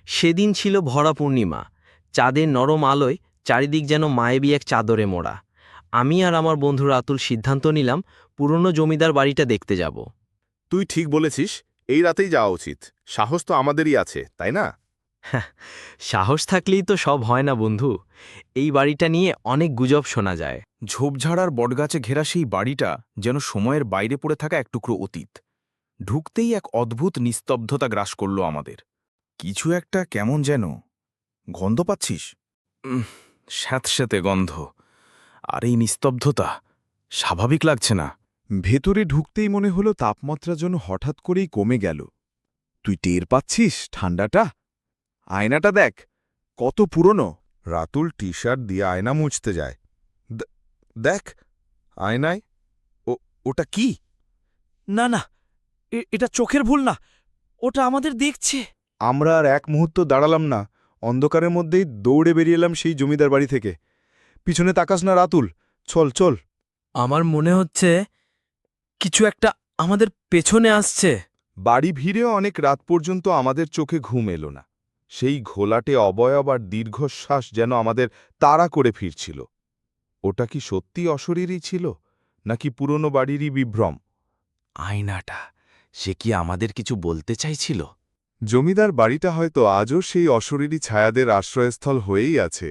সেদিন ছিল ভরা পূর্ণিমা। চাঁদের নরম আলোয় চারিদিক যেন মায়াবী এক চাদরে মোড়া। আমি আর আমার বন্ধু রাতুল সিদ্ধান্ত নিলাম পুরনো জমিদার বাড়িটা দেখতে যাব। তুই ঠিক বলেছিস, এই রাতেই যাওয়া উচিত। সাহস তো আমাদেরই আছে, তাই না? সাহস থাকলেই তো সব হয় না বন্ধু। এই বাড়িটা নিয়ে অনেক গুজব শোনা যায়। ঝোপঝাড়ার বটগাছে ঘেরা সেই বাড়িটা যেন সময়ের বাইরে পড়ে থাকা এক টুকরো অতীত। ঢুকতেই এক অদ্ভুত নিস্তব্ধতা গ্রাস করল আমাদের। কিছু একটা কেমন যেন গন্ধ পাচ্ছিস? স্যাঁতস্যাঁতে গন্ধ। আর এই নিস্তব্ধতা স্বাভাবিক লাগছে না। ভেতরে ঢুকতেই মনে হলো তাপমাত্রা যেন হঠাৎ করেই কমে গেল। তুই টের পাচ্ছিস ঠান্ডাটা? আয়নাটা দেখ, কত পুরনো। রাতুল টি শার্ট দিয়ে আয়না মুছতে যায়। দেখ, আয়নায় ওটা কি? না না, এটা চোখের ভুল না, ওটা আমাদের দেখছে। আমরা আর এক মুহূর্ত দাঁড়ালাম না, অন্ধকারের মধ্যেই দৌড়ে বেরিয়ে এলাম সেই জমিদার বাড়ি থেকে। পিছনে তাকাস না রাতুল, চল চল। আমার মনে হচ্ছে কিছু একটা আমাদের পেছনে আসছে। বাড়ি ভিড়েও অনেক রাত পর্যন্ত আমাদের চোখে ঘুম এলো না। সেই ঘোলাটে অবয়ব আর দীর্ঘশ্বাস যেন আমাদের তাড়া করে ফিরছিল। ওটা কি সত্যি অশরীরই ছিল, নাকি পুরনো বাড়িরই বিভ্রম? আয়নাটা, সে কি আমাদের কিছু বলতে চাইছিল? জমিদার বাড়িটা হয়তো আজও সেই অশরীরী ছায়াদের আশ্রয়স্থল হয়েই আছে।